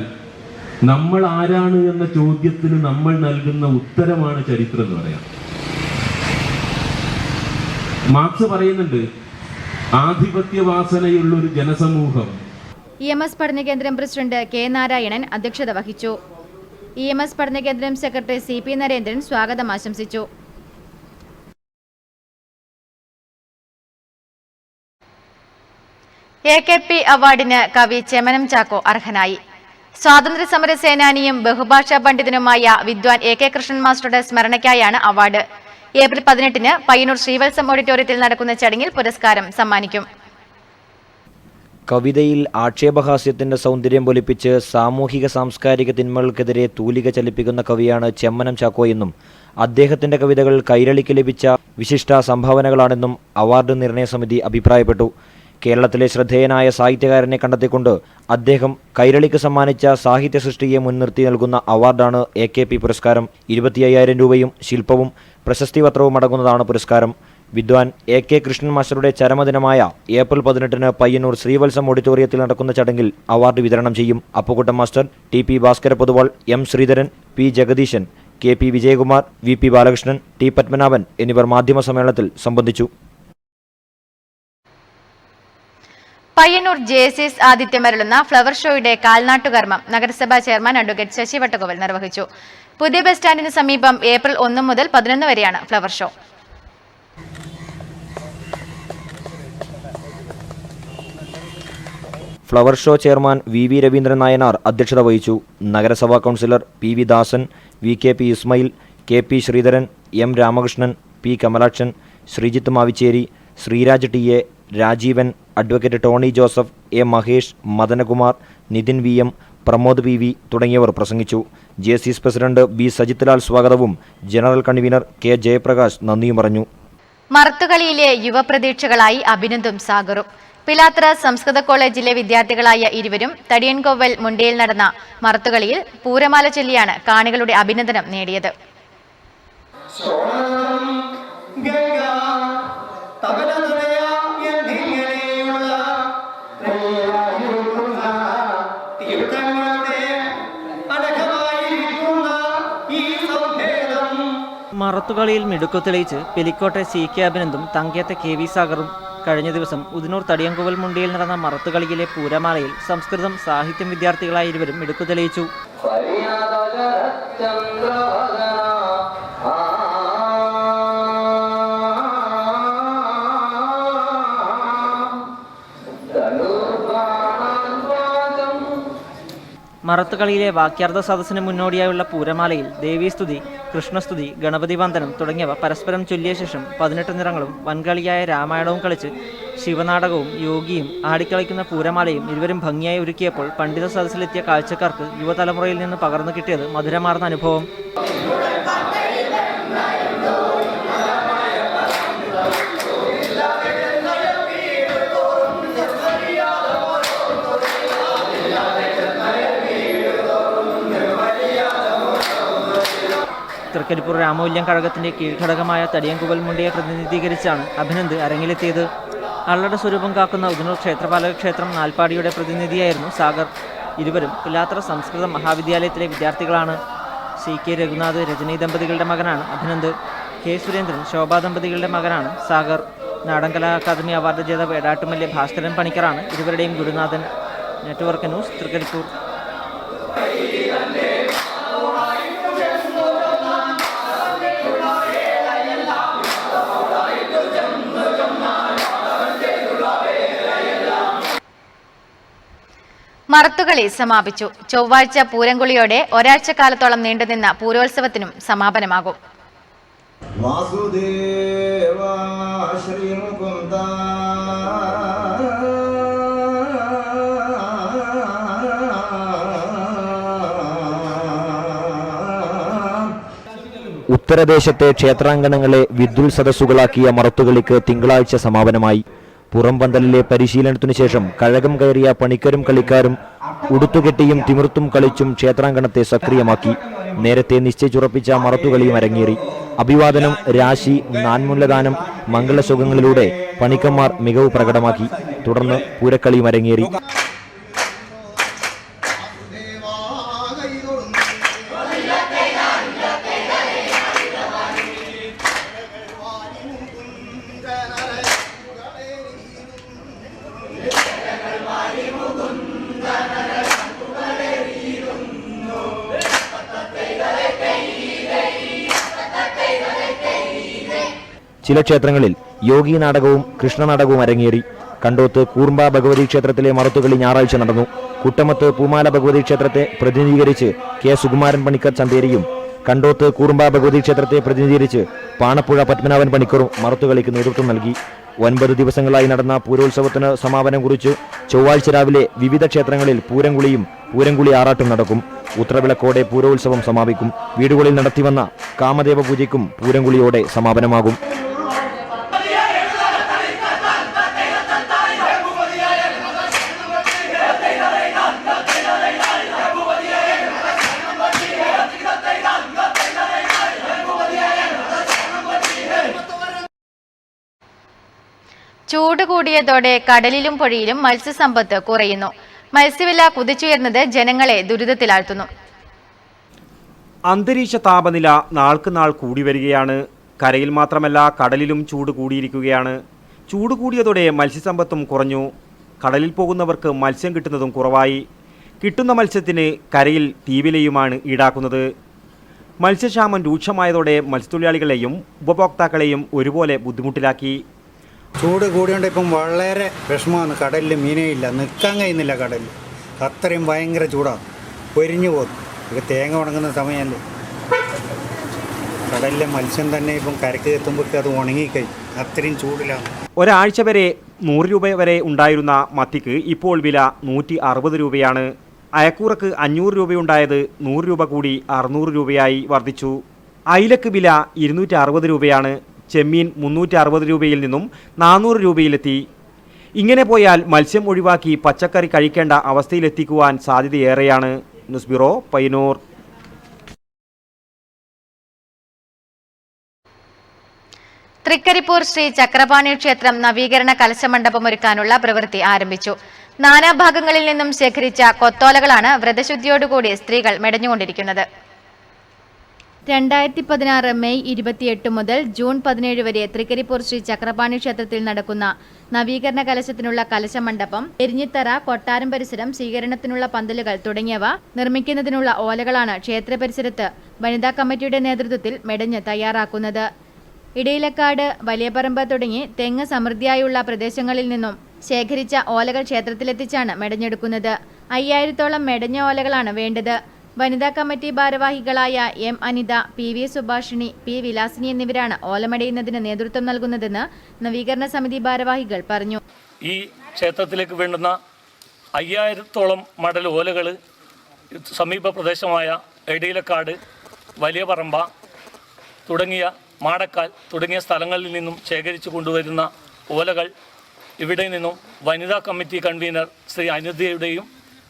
Speaker 7: നമ്മൾ ആരാണ് എന്ന ചോദ്യത്തിന് നമ്മൾ നൽകുന്ന ഉത്തരമാണ് ചരിത്രം എന്ന് പറയാം. മാർക്സ് പറയുന്നുണ്ട്, ആധിപത്യവാസനയുള്ള ഒരു ജനസമൂഹം.
Speaker 1: EMS പഠന കേന്ദ്രം പ്രസിഡന്റ് K നാരായണൻ അധ്യക്ഷത വഹിച്ചു. EMS പഠന കേന്ദ്രം സെക്രട്ടറി CP നരേന്ദ്രൻ സ്വാഗതം ആശംസിച്ചു. AKP അവാർഡിന് കവി ചെമ്മനം ചാക്കോ അർഹനായി. സ്വാതന്ത്ര്യസമര സേനാനിയും ബഹുഭാഷാ പണ്ഡിതനുമായ വിദ്വാൻ AK കൃഷ്ണൻ മാസ്റ്ററുടെ സ്മരണയ്ക്കായാണ് അവാർഡ്. ഏപ്രിൽ 18-ന് പയ്യന്നൂർ ശ്രീവത്സം ഓഡിറ്റോറിയത്തിൽ നടക്കുന്ന ചടങ്ങിൽ പുരസ്കാരം സമ്മാനിക്കും.
Speaker 8: കവിതയിൽ ആക്ഷേപഹാസ്യത്തിന്റെ സൗന്ദര്യം പൊലിപ്പിച്ച് സാമൂഹിക സാംസ്കാരിക തിന്മകൾക്കെതിരെ തൂലിക ചലിപ്പിക്കുന്ന കവിയാണ് ചെമ്മനം ചാക്കോ എന്നും അദ്ദേഹത്തിന്റെ കവിതകൾ കൈരളിക്ക് ലഭിച്ച വിശിഷ്ട സംഭാവനകളാണെന്നും അവാർഡ് നിർണയ സമിതി അഭിപ്രായപ്പെട്ടു. കേരളത്തിലെ ശ്രദ്ധേയനായ സാഹിത്യകാരനെ കണ്ടെത്തിക്കൊണ്ട് അദ്ദേഹം കൈരളിക്ക് സമ്മാനിച്ച സാഹിത്യ സൃഷ്ടിയെ മുൻനിർത്തി നൽകുന്ന അവാർഡാണ് AKP പുരസ്കാരം. 25,000 രൂപയും ശില്പവും പ്രശസ്തി പത്രവും അടങ്ങുന്നതാണ് പുരസ്കാരം. വിദ്വാൻ AK കൃഷ്ണൻ മാസ്റ്ററുടെ ചരമദിനമായ ഏപ്രിൽ 18-ന് പയ്യന്നൂർ ശ്രീവത്സം ഓഡിറ്റോറിയത്തിൽ നടക്കുന്ന ചടങ്ങിൽ അവാർഡ് വിതരണം ചെയ്യും. Appukuttan master, TP Bhaskara Poduval, M Sreedharan, P ജഗദീശൻ, KP Vijayakumar, VP Balakrishnan, T Padmanabhan എന്നിവർ മാധ്യമ സമ്മേളനത്തിൽ സംബന്ധിച്ചു.
Speaker 1: പയ്യന്നൂർ JSS ആതിഥ്യമരുളുന്ന ഫ്ലവർ ഷോയുടെ കാൽനാട്ടുകർമ്മം നഗരസഭാ ചെയർമാൻ അഡ്വക്കേറ്റ് ശശി വട്ടകോവൽ നിർവഹിച്ചു. പുതിയ ബസ് സ്റ്റാൻഡിന് സമീപം ഏപ്രിൽ 1 മുതൽ 11 വരെയാണ് flower show.
Speaker 8: Flower show chairman VV Raveendran Nayanar അധ്യക്ഷത വഹിച്ചു. നഗരസഭാ councillor PV Dasan, VKP Ismail, KP Sreedharan, M Ramakrishnan, P Kamalakshan, Sreejith Mavichery, Sreeraj TA, Rajeevan, advocate Tony Joseph, A Mahesh, Madanakumar, Nithin VM, Pramod PV തുടങ്ങിയവർ പ്രസംഗിച്ചു. JSS president B Sajith Lal സ്വാഗതവും ജനറൽ കൺവീനർ K ജയപ്രകാശ് നന്ദിയും പറഞ്ഞു.
Speaker 1: മർത്തുകളിയിലെ യുവപ്രതീക്ഷകളായി അഭിനന്ദും സാഗറും. പിലാത്ര സംസ്കൃത കോളേജിലെ വിദ്യാർത്ഥികളായ ഇരുവരും തടിയൻകോവൽ മുണ്ടിയിൽ നടന്ന മർത്തുകളിയിൽ പൂരമാല ചൊല്ലിയാണ് കാണികളുടെ അഭിനന്ദനം നേടിയത്.
Speaker 2: മറത്തുകളിയിൽ മിടുക്കു തെളിയിച്ച് പെലിക്കോട്ടെ CK അഭിനന്ദും തങ്കയത്തെ KV സാഗറും കഴിഞ്ഞ ദിവസം ഉദിനൂർ തടിയൻകോവൽ മുണ്ടിയിൽ നടന്ന മറത്തുകളിയിലെ പൂരമാലയിൽ സംസ്കൃതം സാഹിത്യം വിദ്യാർത്ഥികളായ ഇരുവരും മിടുക്കു തെളിയിച്ചു. മറത്തുകളിയിലെ വാക്യാർത്ഥ സദസ്സിന് മുന്നോടിയായുള്ള പൂരമാലയിൽ ദേവീസ്തുതി, കൃഷ്ണസ്തുതി, ഗണപതി വന്ദനം തുടങ്ങിയവ പരസ്പരം ചൊല്ലിയ ശേഷം 18 നിറങ്ങളും വൻകളിയായ രാമായണവും കളിച്ച് ശിവനാടകവും യോഗിയും ആടിക്കളിക്കുന്ന പൂരമാലയും ഇരുവരും ഭംഗിയായി ഒരുക്കിയപ്പോൾ പണ്ഡിത സദസ്സിലെത്തിയ കാഴ്ചക്കാർക്ക് യുവതലമുറയിൽ നിന്ന് പകർന്നു കിട്ടിയത് മധുരമാർന്ന അനുഭവം. തൃക്കരിപ്പൂർ രാമവല്യം കഴകത്തിന്റെ കീഴ്ഘടകമായ തടിയൻകുവൽ മുണ്ടിയെ പ്രതിനിധീകരിച്ചാണ് അഭിനന്ദ് അരങ്ങിലെത്തിയത്. അള്ളട സ്വരൂപം കാക്കുന്ന ഉദനൂർ ക്ഷേത്രപാലക ക്ഷേത്രം നാൽപ്പാടിയുടെ പ്രതിനിധിയായിരുന്നു സാഗർ. ഇരുവരും പിലാത്ര സംസ്കൃത മഹാവിദ്യാലയത്തിലെ വിദ്യാർത്ഥികളാണ്. CK രഘുനാഥ്, രജനി ദമ്പതികളുടെ മകനാണ് അഭിനന്ദ്. K സുരേന്ദ്രൻ, ശോഭ ദമ്പതികളുടെ മകനാണ് സാഗർ. നാടൻകലാ അക്കാദമി അവാർഡ് ജേതാവ് എടാട്ടുമല്ലെ ഭാസ്കരൻ പണിക്കറാണ് ഇരുവരുടെയും ഗുരുനാഥൻ. Network news, Trikaripur.
Speaker 1: മറത്തുകളി സമാപിച്ചു. ചൊവ്വാഴ്ച പൂരംകുളിയോടെ ഒരാഴ്ചക്കാലത്തോളം നീണ്ടുനിന്ന പൂരോത്സവത്തിനും സമാപനമാകും.
Speaker 9: വാസുദേവ ശ്രീമുകുന്ദ
Speaker 8: ഉത്തരദേശത്തെ ക്ഷേത്രാങ്കണങ്ങളെ വിദ്യുൽ സദസ്സുകളാക്കിയ മറത്തുകളിക്ക് തിങ്കളാഴ്ച സമാപനമായി. പുറംപന്തലിലെ പരിശീലനത്തിനു ശേഷം കഴകം കയറിയ പണിക്കരും കളിക്കാരും ഉടുത്തുകെട്ടിയും തിമിർത്തും കളിച്ചും ക്ഷേത്രാങ്കണത്തെ സക്രിയമാക്കി. നേരത്തെ നിശ്ചയിച്ചുറപ്പിച്ച മറത്തുകളിയും അരങ്ങേറി. അഭിവാദനം, രാശി, നാൻമുല്ലദാനം, മംഗളസുഖങ്ങളിലൂടെ പണിക്കന്മാർ മികവ് പ്രകടമാക്കി. തുടർന്ന് പൂരക്കളിയും അരങ്ങേറി. ചില ക്ഷേത്രങ്ങളിൽ യോഗി നാടകവും കൃഷ്ണനാടകവും അരങ്ങേറി. കണ്ടോത്ത് കൂർമ്പ ഭഗവതി ക്ഷേത്രത്തിലെ മറത്തുകളി ഞായറാഴ്ച നടന്നു. കുട്ടമത്ത് പൂമാല ഭഗവതി ക്ഷേത്രത്തെ പ്രതിനിധീകരിച്ച് K സുകുമാരൻ പണിക്കർ ചന്തേരിയും കണ്ടോത്ത് കൂർമ്പ ഭഗവതി ക്ഷേത്രത്തെ പ്രതിനിധീകരിച്ച് പാണപ്പുഴ പത്മനാഭൻ പണിക്കറും മറത്തുകളിക്ക് നേതൃത്വം നൽകി. 9 ദിവസങ്ങളായി നടന്ന പൂരോത്സവത്തിന് സമാപനം കുറിച്ച് ചൊവ്വാഴ്ച രാവിലെ വിവിധ ക്ഷേത്രങ്ങളിൽ പൂരംകുളിയും പൂരംകുളി ആറാട്ടും നടക്കും. ഉത്രവിളക്കോടെ പൂരോത്സവം സമാപിക്കും. വീടുകളിൽ നടത്തിവന്ന കാമദേവ പൂജയ്ക്കും പൂരംകുളിയോടെ സമാപനമാകും.
Speaker 1: ചൂട് കൂടിയതോടെ കടലിലും പുഴയിലും മത്സ്യസമ്പത്ത് കുറയുന്നു. മത്സ്യവില കുതിച്ചുയർന്നത് ജനങ്ങളെ ദുരിതത്തിലാഴ്ത്തുന്നു.
Speaker 3: അന്തരീക്ഷ താപനില നാൾക്ക് നാൾ കൂടി വരികയാണ്. കരയിൽ മാത്രമല്ല കടലിലും ചൂട് കൂടിയിരിക്കുകയാണ്. ചൂട് കൂടിയതോടെ മത്സ്യസമ്പത്തും കുറഞ്ഞു. കടലിൽ പോകുന്നവർക്ക് മത്സ്യം കിട്ടുന്നതും കുറവായി. കിട്ടുന്ന മത്സ്യത്തിന് കരയിൽ തീവിലയുമാണ് ഈടാക്കുന്നത്. മത്സ്യക്ഷാമം രൂക്ഷമായതോടെ മത്സ്യത്തൊഴിലാളികളെയും ഉപഭോക്താക്കളെയും ഒരുപോലെ ബുദ്ധിമുട്ടിലാക്കി.
Speaker 10: ചൂട് കൂടിയോണ്ട് ഇപ്പം വളരെ വിഷമമാണ്. കടലിൽ മീനേ ഇല്ല, നിൽക്കാൻ കഴിയുന്നില്ല. കടലിൽ അത്രയും ഭയങ്കര ചൂടാണ്, പൊരിഞ്ഞു പോകുന്നു. ഇത് തേങ്ങ ഉണങ്ങുന്ന സമയമല്ലേ. കടലിലെ മത്സ്യം തന്നെ ഇപ്പം കരക്ക് എത്തുമ്പോൾ അത് ഉണങ്ങിക്കഴിഞ്ഞു, അത്രയും ചൂടിലാണ്.
Speaker 3: ഒരാഴ്ച വരെ 100 രൂപ വരെ ഉണ്ടായിരുന്ന മത്തിക്ക് ഇപ്പോൾ വില 160 രൂപയാണ്. അയക്കൂറക്ക് 500 രൂപയുണ്ടായത് 100 രൂപ കൂടി 600 രൂപയായി വർദ്ധിച്ചു. അയിലക്ക് വില 260 രൂപയാണ്. ചെമ്മീൻ 360 രൂപയിൽ നിന്നും 400 രൂപയിലെത്തി. ഇങ്ങനെ പോയാൽ മത്സ്യം ഒഴിവാക്കി പച്ചക്കറി കഴിക്കേണ്ട അവസ്ഥയിലെത്തിക്കുവാൻ സാധ്യതയേറെയാണ്. News bureau, Payyanur.
Speaker 1: തൃക്കരിപ്പൂർ ശ്രീ ചക്രപാണി ക്ഷേത്രം നവീകരണ കലശമണ്ഡപം ഒരുക്കാനുള്ള പ്രവൃത്തി ആരംഭിച്ചു. നാനാഭാഗങ്ങളിൽ നിന്നും ശേഖരിച്ച കൊത്തോലകളാണ് വ്രതശുദ്ധിയോടുകൂടി സ്ത്രീകൾ മെടഞ്ഞുകൊണ്ടിരിക്കുന്നത്. 2016 മെയ് 28 മുതൽ ജൂൺ 17 വരെ തൃക്കരിപ്പൂർ ശ്രീ ചക്രപാണി ക്ഷേത്രത്തിൽ നടക്കുന്ന നവീകരണ കലശത്തിനുള്ള കലശമണ്ഡപം, എരിഞ്ഞിത്തറ, കൊട്ടാരം പരിസരം, സ്വീകരണത്തിനുള്ള പന്തലുകൾ തുടങ്ങിയവ നിർമ്മിക്കുന്നതിനുള്ള ഓലകളാണ് ക്ഷേത്ര പരിസരത്ത് വനിതാ കമ്മിറ്റിയുടെ നേതൃത്വത്തിൽ മെടഞ്ഞ് തയ്യാറാക്കുന്നത്. ഇടയിലക്കാട്, വലിയപറമ്പ് തുടങ്ങി തെങ്ങ് സമൃദ്ധിയായുള്ള പ്രദേശങ്ങളിൽ നിന്നും ശേഖരിച്ച ഓലകൾ ക്ഷേത്രത്തിലെത്തിച്ചാണ് മെടഞ്ഞെടുക്കുന്നത്. 5000-ഓളം മെടഞ്ഞ ഓലകളാണ് വേണ്ടത്. വനിതാ കമ്മിറ്റി ഭാരവാഹികളായ M Anitha, P V Subhashini, P Vilasini എന്നിവരാണ് ഓലമെടയുന്നതിന് നേതൃത്വം നൽകുന്നതെന്ന് നവീകരണ സമിതി ഭാരവാഹികൾ പറഞ്ഞു.
Speaker 11: ഈ ക്ഷേത്രത്തിലേക്ക് വേണ്ടുന്ന 5000-ഓളം മടൽ ഓലകൾ സമീപ പ്രദേശമായ എടയിലക്കാട്, വലിയ പറമ്പ തുടങ്ങിയ മാടക്കാൽ തുടങ്ങിയ സ്ഥലങ്ങളിൽ നിന്നും ശേഖരിച്ചു കൊണ്ടുവരുന്ന ഓലകൾ ഇവിടെ നിന്നും വനിതാ കമ്മിറ്റി കൺവീനർ ശ്രീ അനിതയുടെയും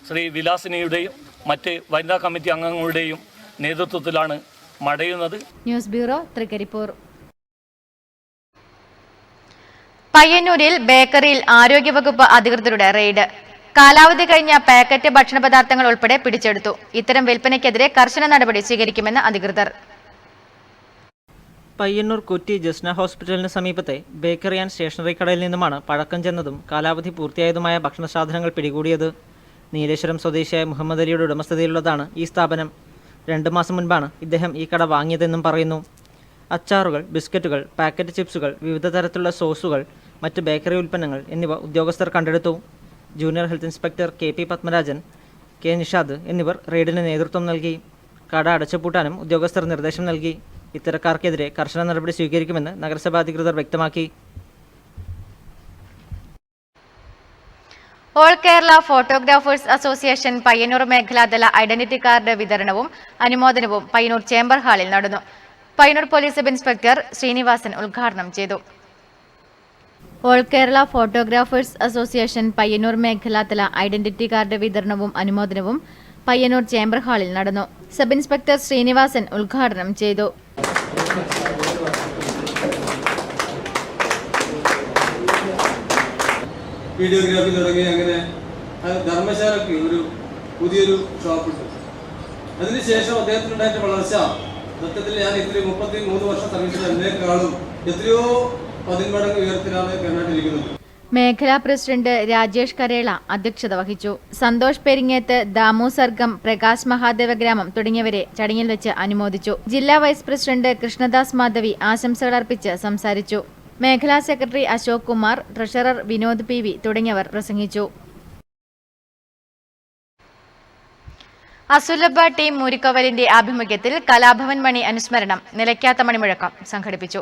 Speaker 11: ശ്രീ വിലാസിനിയുടെയും മറ്റ് വനിതാ കമ്മിറ്റി അംഗങ്ങളുടെയും നേതൃത്വത്തിലാണ് മടയുന്നത്.
Speaker 1: News bureau, Trikaripur. പയ്യന്നൂരിൽ ബേക്കറിയിൽ ആരോഗ്യവകുപ്പ് അധികൃതരുടെ റെയ്ഡ്. കാലാവധി കഴിഞ്ഞ പാക്കറ്റ് ഭക്ഷണ പദാർത്ഥങ്ങൾ ഉൾപ്പെടെ പിടിച്ചെടുത്തു. ഇത്തരം വിൽപ്പനയ്ക്കെതിരെ കർശന നടപടി സ്വീകരിക്കുമെന്ന് അധികൃതർ.
Speaker 2: പയ്യന്നൂർ കുറ്റി ജസ്ന ഹോസ്പിറ്റലിന് സമീപത്തെ ബേക്കറി ആൻഡ് സ്റ്റേഷനറി കടയിൽ നിന്നുമാണ് പഴക്കം ചെന്നതും കാലാവധി പൂർത്തിയായതുമായ ഭക്ഷണ സാധനങ്ങൾ പിടികൂടിയത്. നീലേശ്വരം സ്വദേശിയായ മുഹമ്മദ് അലിയുടെ ഉടമസ്ഥതയിലുള്ളതാണ് ഈ സ്ഥാപനം. 2 മാസം മുൻപാണ് ഇദ്ദേഹം ഈ കട വാങ്ങിയതെന്നും പറയുന്നു. അച്ചാറുകൾ, ബിസ്ക്കറ്റുകൾ, പാക്കറ്റ് ചിപ്സുകൾ, വിവിധ തരത്തിലുള്ള സോസുകൾ, മറ്റ് ബേക്കറി ഉൽപ്പന്നങ്ങൾ എന്നിവ ഉദ്യോഗസ്ഥർ കണ്ടെടുത്തു. Junior health inspector KP Padmarajan, K Nishad എന്നിവർ റെയ്ഡിന് നേതൃത്വം നൽകി. കട അടച്ചുപൂട്ടാനും ഉദ്യോഗസ്ഥർ നിർദ്ദേശം നൽകി. ഇത്തരക്കാർക്കെതിരെ കർശന നടപടി സ്വീകരിക്കുമെന്ന് നഗരസഭാ അധികൃതർ വ്യക്തമാക്കി.
Speaker 1: All Kerala photographers association Payyanur മേഖലാതല ഐഡന്റിറ്റി കാർഡ് വിതരണവും അനുമോദനവും പയ്യന്നൂർ ചേംബർ ഹാളിൽ നടന്നു. Payyanur police sub inspector Srinivasan ഉദ്ഘാടനം ചെയ്തു. All Kerala photographers association Payyanur മേഖലാതല ഐഡന്റിറ്റി കാർഡ് വിതരണവും അനുമോദനവും പയ്യന്നൂർ ചേംബർ ഹാളിൽ നടന്നു. സബ് ഇൻസ്പെക്ടർ ശ്രീനിവാസൻ ഉദ്ഘാടനം ചെയ്തു.
Speaker 12: വീഡിയോഗ്രാഫി തുടങ്ങി അങ്ങനെ ധർമ്മശാലയ്ക്ക് ഒരു പുതിയൊരു ഷോപ്പുണ്ട്. അതിനുശേഷം അദ്ദേഹത്തിനുണ്ടായിട്ട് വളർച്ച സത്യത്തിൽ ഞാൻ ഇത്രയും 33 വർഷം സർവീസിൽ എന്നേക്കാളും എത്രയോ 10 മടങ്ങ് ഉയരത്തിലാണ് കണ്ടിരിക്കുന്നത്.
Speaker 1: മേഖലാ പ്രസിഡന്റ് രാജേഷ് കരേള അധ്യക്ഷത വഹിച്ചു. സന്തോഷ് പെരിങ്ങേത്ത്, ദാമു സർഗം, പ്രകാശ് മഹാദേവഗ്രാമം തുടങ്ങിയവരെ ചടങ്ങിൽ വെച്ച് അനുമോദിച്ചു. ജില്ലാ വൈസ് പ്രസിഡന്റ് കൃഷ്ണദാസ് മാധവി ആശംസകൾ അർപ്പിച്ച് സംസാരിച്ചു. മേഖലാ secretary Ashok Kumar, treasurer Vinod PV തുടങ്ങിയവർ പ്രസംഗിച്ചു. അസുലഭ ടീം മൂരിക്കവലിന്റെ ആഭിമുഖ്യത്തിൽ കലാഭവൻ മണി അനുസ്മരണം നിലയ്ക്കാത്ത മണിമുഴക്കം സംഘടിപ്പിച്ചു.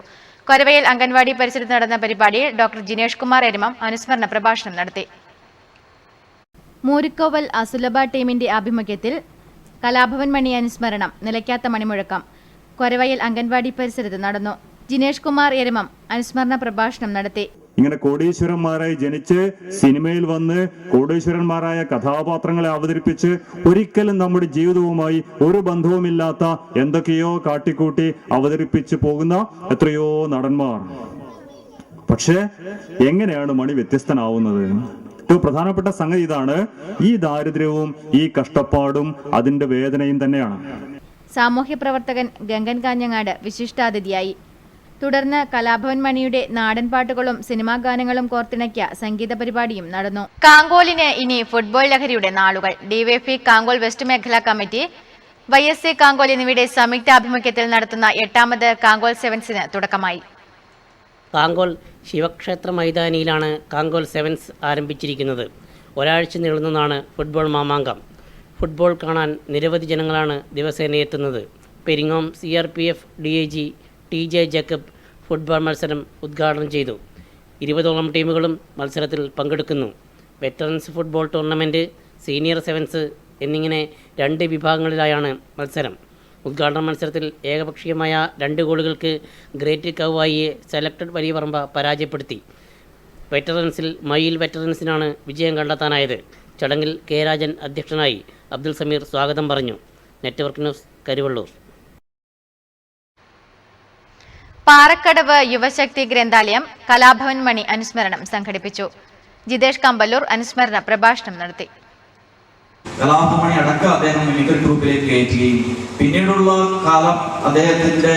Speaker 1: കൊരവയിൽ അംഗൻവാടി പരിസരത്ത് നടന്ന പരിപാടിയിൽ ഡോക്ടർ ജിനേഷ് കുമാർ എരുമം അനുസ്മരണ പ്രഭാഷണം നടത്തി. മൂരിക്കോവൽ അസുലഭ ടീമിന്റെ ആഭിമുഖ്യത്തിൽ കലാഭവൻ മണി അനുസ്മരണം നിലയ്ക്കാത്ത മണിമുഴക്കം കൊരവയിൽ അംഗൻവാടി പരിസരത്ത് നടന്നു. ജിനേഷ് കുമാർ എരുമം അനുസ്മരണ പ്രഭാഷണം നടത്തി.
Speaker 13: ഇങ്ങനെ കോടീശ്വരന്മാരായി ജനിച്ച് സിനിമയിൽ വന്ന് കോടീശ്വരന്മാരായ കഥാപാത്രങ്ങളെ അവതരിപ്പിച്ച് ഒരിക്കലും നമ്മുടെ ജീവിതവുമായി ഒരു ബന്ധവുമില്ലാത്ത എന്തൊക്കെയോ കാട്ടിക്കൂട്ടി അവതരിപ്പിച്ചു പോകുന്ന എത്രയോ നടന്മാർ. പക്ഷേ എങ്ങനെയാണ് മണി വ്യത്യസ്തനാവുന്നത്? ഏറ്റവും പ്രധാനപ്പെട്ട സംഗതി ഇതാണ്. ഈ ദാരിദ്ര്യവും ഈ കഷ്ടപ്പാടും അതിന്റെ വേദനയും തന്നെയാണ്.
Speaker 1: സാമൂഹ്യ പ്രവർത്തകൻ ഗംഗൻ കാഞ്ഞങ്ങാട് വിശിഷ്ടാതിഥിയായി. തുടർന്ന് കലാഭവൻ മണിയുടെ നാടൻ പാട്ടുകളും സിനിമാ ഗാനങ്ങളും കോർത്തിണക്കിയ സംഗീത പരിപാടിയും നടന്നു. കാങ്കോലിന് ഇനി ഫുട്ബോൾ ലഹരിയുടെ നാളുകൾ. DYFI കാങ്കോൽ വെസ്റ്റ് മേഖലാ കമ്മിറ്റി, YSC കാങ്കോൽ എന്നിവയുടെ സംയുക്ത ആഭിമുഖ്യത്തിൽ നടത്തുന്ന 8ാമത് കാങ്കോൽ സെവൻസിന് തുടക്കമായി.
Speaker 6: കാങ്കോൽ ശിവക്ഷേത്ര മൈതാനിയിലാണ് കാങ്കോൽ സെവൻസ് ആരംഭിച്ചിരിക്കുന്നത്. ഒരാഴ്ച നീളുന്നതാണ് ഫുട്ബോൾ മാമാങ്കം. ഫുട്ബോൾ കാണാൻ നിരവധി ജനങ്ങളാണ് ദിവസേന എത്തുന്നത്. Peringome CRPF DIG TJ Jacob football മത്സരം ഉദ്ഘാടനം ചെയ്തു. 20ഓളം ടീമുകളും മത്സരത്തിൽ പങ്കെടുക്കുന്നു. Veterans football tournament, senior sevens എന്നിങ്ങനെ 2 വിഭാഗങ്ങളിലായാണ് മത്സരം. ഉദ്ഘാടന മത്സരത്തിൽ ഏകപക്ഷീയമായ 2 ഗോളുകൾക്ക് ഗ്രേറ്റ് കൗവായിയെ സെലക്ടഡ് വലിയ പറമ്പ പരാജയപ്പെടുത്തി. വെറ്ററൻസിൽ മയിൽ വെറ്ററൻസിനാണ് വിജയം കണ്ടെത്താനായത്. ചടങ്ങിൽ K രാജൻ അധ്യക്ഷനായി. അബ്ദുൽ സമീർ സ്വാഗതം പറഞ്ഞു. Network news, Karuvellur.
Speaker 1: പാറക്കടവ് യുവശക്തി ഗ്രന്ഥാലയം കലാഭവൻ മണി അനുസ്മരണം സംഘടിപ്പിച്ചു. ജിതേഷ് കമ്പല്ലൂർ അനുസ്മരണ പ്രഭാഷണം നടത്തി.
Speaker 9: കലാഭവൻ മണി അടക്കം അദ്ദേഹം മിമിക്രി ഗ്രൂപ്പിലേക്ക് കയറ്റുകയും പിന്നീടുള്ള കാലം അദ്ദേഹത്തിന്റെ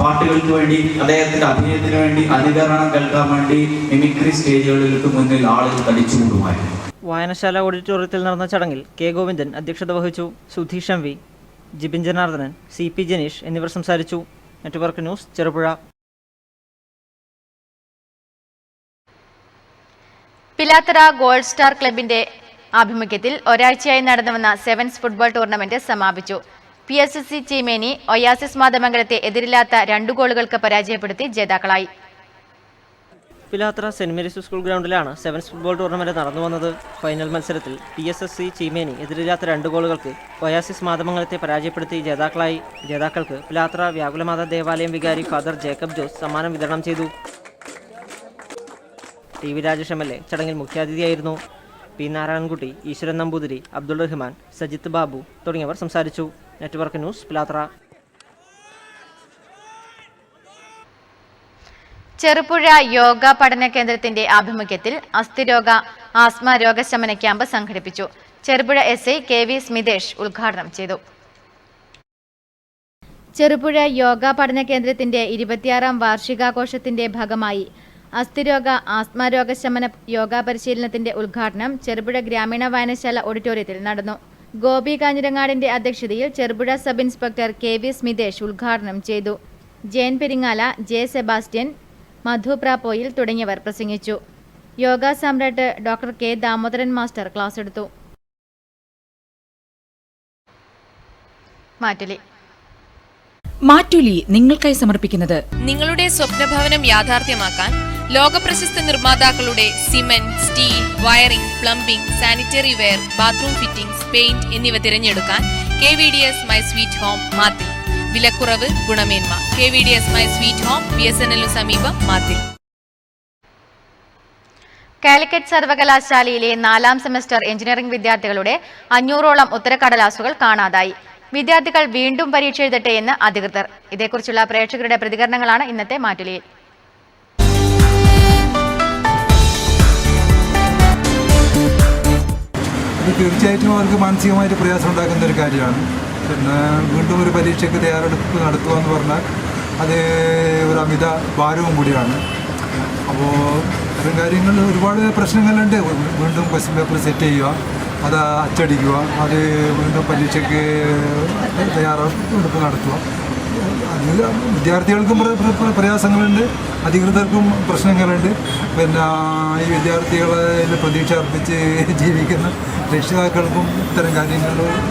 Speaker 9: പാട്ടുകൾക്ക് വേണ്ടി, അദ്ദേഹത്തിന്റെ അഭിനയത്തിന് വേണ്ടി, അനുകരണം കേൾക്കാൻ വേണ്ടി മിമിക്രി സ്റ്റേജുകൾക്ക് മുന്നിൽ ആളുകൾ തടിച്ചുകൂടുമായിരുന്നു.
Speaker 2: വായനശാല ഓഡിറ്റോറിയത്തിൽ നടന്ന ചടങ്ങിൽ K ഗോവിന്ദൻ അധ്യക്ഷത വഹിച്ചു. സുധീഷ് MV, ജിബിൻ ജനാർദ്ദനൻ, CP ജനീഷ് എന്നിവർ സംസാരിച്ചു. Network news, Cherupuzha.
Speaker 1: Pilathara gold star ക്ലബിന്റെ ആഭിമുഖ്യത്തിൽ ഒരാഴ്ചയായി നടന്നുവന്ന സെവൻസ് ഫുട്ബോൾ ടൂർണമെന്റ് സമാപിച്ചു. PSSC ചീമേനി ഒയാസിസ് മാതമംഗലത്തെ എതിരില്ലാത്ത 2 ഗോളുകൾക്ക് പരാജയപ്പെടുത്തി ജേതാക്കളായി.
Speaker 2: പിലാത്ര സെന്റ് മേരീസ് സ്കൂൾ ഗ്രൗണ്ടിലാണ് സെവൻസ് ഫുട്ബോൾ ടൂർണമെന്റ് നടന്നുവന്നത്. ഫൈനൽ മത്സരത്തിൽ PSSC ചീമേനി എതിരില്ലാത്ത 2 ഗോളുകൾക്ക് ഒയാസിസ് മാതമംഗലത്തെ പരാജയപ്പെടുത്തി ജേതാക്കളായി. ജേതാക്കൾക്ക് പിലാത്ര വ്യാകുലമാത ദേവാലയം വികാരി ഫാദർ ജേക്കബ് ജോസ് സമ്മാനം വിതരണം ചെയ്തു. TV രാജേഷ് MLA ചടങ്ങിൽ മുഖ്യാതിഥിയായിരുന്നു. P നാരായണൻകുട്ടി, ഈശ്വരൻ നമ്പൂതിരി, അബ്ദുൾ റഹ്മാൻ, സജിത്ത് ബാബു തുടങ്ങിയവർ സംസാരിച്ചു. Network news, Pilathara. Cherupuzha yoga പഠന കേന്ദ്രത്തിന്റെ ആഭിമുഖ്യത്തിൽ അസ്ഥിരോഗ ആസ്മ രോഗശമന ക്യാമ്പ് സംഘടിപ്പിച്ചു. ചെറുപുഴ SI KV സ്മിതേഷ് ഉദ്ഘാടനം ചെയ്തു. ചെറുപുഴ യോഗ പഠന കേന്ദ്രത്തിന്റെ 26ാം വാർഷികാഘോഷത്തിന്റെ ഭാഗമായി അസ്ഥിരോഗ ആസ്മ രോഗശമന യോഗ പരിശീലനത്തിന്റെ ഉദ്ഘാടനം ചെറുപുഴ ഗ്രാമീണ വായനശാല ഓഡിറ്റോറിയത്തിൽ നടന്നു. ഗോപി കാഞ്ഞിരങ്ങാടിന്റെ അധ്യക്ഷതയിൽ Cherupuzha sub inspector KV Smithesh ഉദ്ഘാടനം ചെയ്തു. ജയൻ പെരിങ്ങാല, J സെബാസ്റ്റ്യൻ, മധു പ്രാപ്പോയിൽ തുടങ്ങിയവർ പ്രസംഗിച്ചു. Yoga Samrat doctor K Damodaran master class എടുത്തു.
Speaker 14: മാറ്റുലി നിങ്ങൾക്കായി സമർപ്പിക്കുന്നത്
Speaker 15: നിങ്ങളുടെ സ്വപ്നഭവനം യാഥാർത്ഥ്യമാക്കാൻ ലോകപ്രശസ്ത നിർമ്മാതാക്കളുടെ cement, steel, wiring, plumbing, sanitary ware, bathroom fittings, paint എന്നിവ തിരഞ്ഞെടുക്കാൻ KVDS my sweet home Mathil. വിലക്കുറവ്, ഗുണമേന്മ. KVDS my sweet home, BSNL സമീപം, മാത്തിൽ. കാലിക്കറ്റ് സർവകലാശാലയിലെ 4ാം സെമസ്റ്റർ എഞ്ചിനീയറിംഗ് വിദ്യാർത്ഥികളുടെ 500ഓളം ഉത്തരക്കടലാസുകൾ കാണാതായി. വിദ്യാർത്ഥികൾ വീണ്ടും പരീക്ഷ എഴുതട്ടെ എന്ന് അധികൃതർ. ഇതേക്കുറിച്ചുള്ള പ്രേക്ഷകരുടെ പ്രതികരണങ്ങളാണ് ഇന്നത്തെ മാറ്റുലിയിൽ.
Speaker 16: തീർച്ചയായിട്ടും അവർക്ക് മാനസികമായിട്ട് പ്രയാസം ഉണ്ടാക്കുന്ന ഒരു കാര്യമാണ്. പിന്നെ വീണ്ടും ഒരു പരീക്ഷയ്ക്ക് തയ്യാറെടുപ്പ് നടത്തുക എന്ന് പറഞ്ഞാൽ അത് ഒരു അമിത ഭാരവും കൂടിയാണ്. അപ്പോൾ ഇത്തരം കാര്യങ്ങൾ ഒരുപാട് പ്രശ്നങ്ങളുണ്ട്. വീണ്ടും ക്വസ്റ്റ്യൻ പേപ്പർ സെറ്റ് ചെയ്യുക, അത് അച്ചടിക്കുക, അത് വീണ്ടും പരീക്ഷയ്ക്ക് തയ്യാറെടുപ്പ് നടത്തുക. അതിൽ വിദ്യാർത്ഥികൾക്കും പ്രയാസങ്ങളുണ്ട്, അധികൃതർക്കും പ്രശ്നങ്ങളുണ്ട്. പിന്നെ ഈ വിദ്യാർത്ഥികളെ പ്രതീക്ഷ അർപ്പിച്ച് ജീവിക്കുന്ന രക്ഷിതാക്കൾക്കും ഇത്തരം കാര്യങ്ങൾ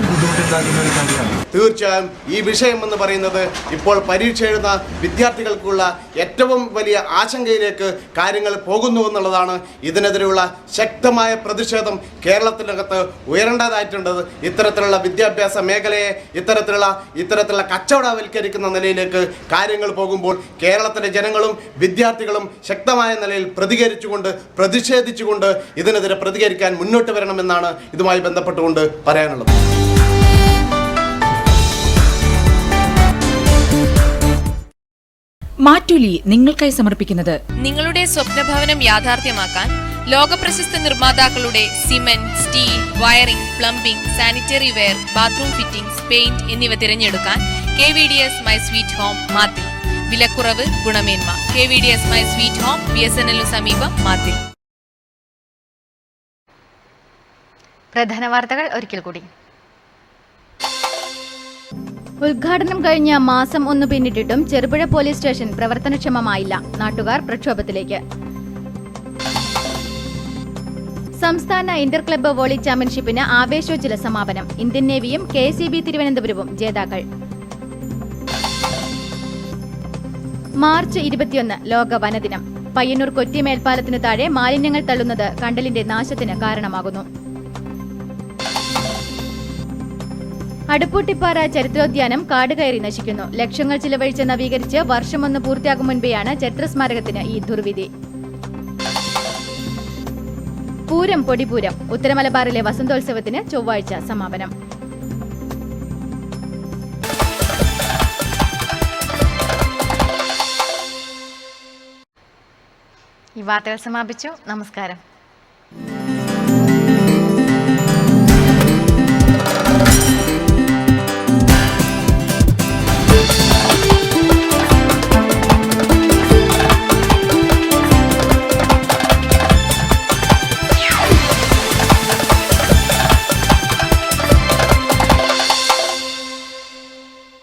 Speaker 16: ബുദ്ധിമുട്ടുണ്ടാക്കുന്ന ഒരു കാര്യമാണ്.
Speaker 17: തീർച്ചയായും ഈ വിഷയം എന്ന് പറയുന്നത് ഇപ്പോൾ പരീക്ഷ എഴുതുന്ന വിദ്യാർത്ഥികൾക്കുള്ള ഏറ്റവും വലിയ ആശങ്കയിലേക്ക് കാര്യങ്ങൾ പോകുന്നു എന്നുള്ളതാണ്. ഇതിനെതിരെയുള്ള ശക്തമായ പ്രതിഷേധം കേരളത്തിനകത്ത് ഉയരേണ്ടതായിട്ടുള്ളത്. ഇത്തരത്തിലുള്ള വിദ്യാഭ്യാസ മേഖലയെ ഇത്തരത്തിലുള്ള കച്ചവടവൽക്കരിക്കുന്ന നിലയിലേക്ക് കാര്യങ്ങൾ പോകുമ്പോൾ കേരളത്തിലെ ജനങ്ങളും വിദ്യാർത്ഥികളും ശക്തമായ നിലയിൽ പ്രതിഷേധിച്ചുകൊണ്ട് ഇതിനെതിരെ പ്രതികരിക്കാൻ മുന്നോട്ട് വരണമെന്നാണ് ഇതുമായി ബന്ധപ്പെട്ടുകൊണ്ട് പറയാനുള്ളത്.
Speaker 14: മാറ്റുലി നിങ്ങൾക്കായി സമർപ്പിക്കുന്നത്
Speaker 15: നിങ്ങളുടെ സ്വപ്നഭവനം യാഥാർത്ഥ്യമാക്കാൻ ലോകപ്രശസ്ത നിർമ്മാതാക്കളുടെ cement, steel, wiring, plumbing, sanitary ware, bathroom fittings, paint എന്നിവ തിരഞ്ഞെടുക്കാൻ KVDS my sweet home, Mathil. വിലക്കുറവ്, ഗുണമേന്മ. KVDS my sweet home, BSNL സമീപം, മാത്തിൽ.
Speaker 1: പ്രധാന വാർത്തകൾ ഒരിക്കൽ കൂടി. ഉദ്ഘാടനം കഴിഞ്ഞ മാസം 1 പിന്നിട്ടിട്ടും ചെറുപുഴ പോലീസ് സ്റ്റേഷൻ പ്രവർത്തനക്ഷമമായില്ല. നാട്ടുകാർ പ്രക്ഷോഭത്തിലേക്ക്. സംസ്ഥാന ഇന്റർ ക്ലബ്ബ് വോളി ചാമ്പ്യൻഷിപ്പിന് ആവേശോജ്വല സമാപനം. ഇന്ത്യൻ നേവിയും KCB തിരുവനന്തപുരവും ജേതാക്കൾ. മാർച്ച് 21 ലോക വനദിനം. പയ്യന്നൂർ കൊറ്റി മേൽപ്പാലത്തിനു താഴെ മാലിന്യങ്ങൾ തള്ളുന്നത് കണ്ടലിന്റെ നാശത്തിന് കാരണമാകുന്നു. അടുപ്പൂട്ടിപ്പാറ ചരിത്രോദ്യാനം കാടുകയറി നശിക്കുന്നു. ലക്ഷങ്ങൾ ചിലവഴിച്ച് നവീകരിച്ച് വർഷം 1 പൂർത്തിയാകും മുൻപെയാണ് ചരിത്രസ്മാരകത്തിന് ഈ ദുർവിധി. പൂരം പൊടിപൂരം. ഉത്തരമലബാറിലെ വസന്തോത്സവത്തിന് ചൊവ്വാഴ്ച സമാപനം. ഈ വാർത്തകൾ സമാപിച്ചു. നമസ്കാരം.